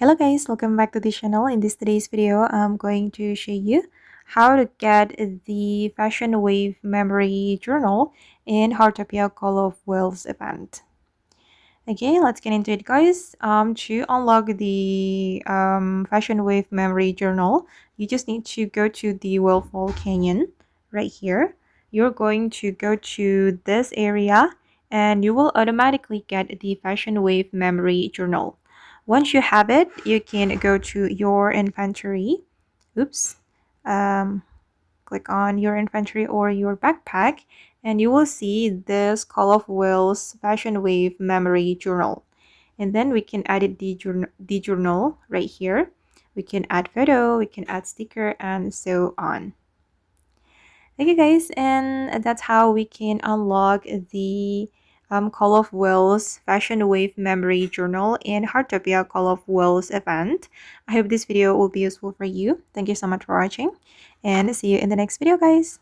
Hello guys, welcome back to the channel. In this today's video, I'm going to show you how to get the Fashion Wave Memory Journal in Heartopia Call of Whales event. Okay, let's get into it guys. To unlock the Fashion Wave Memory Journal, you just need to go to the Whale Canyon right here. You're going to go to this area and you will automatically get the Fashion Wave Memory Journal. Once you have it, you can go to your inventory. Oops. Click on your inventory or your backpack, and you will see this Call of Whales Fashion Wave Memory Journal. And then we can edit the journal right here. We can add photo, we can add sticker, and so on. Okay guys, and that's how we can unlock the Call of Whales Fashion Wave Memory Journal in Heartopia Call of Whales event. I hope this video will be useful for you. Thank you so much for watching and see you in the next video guys.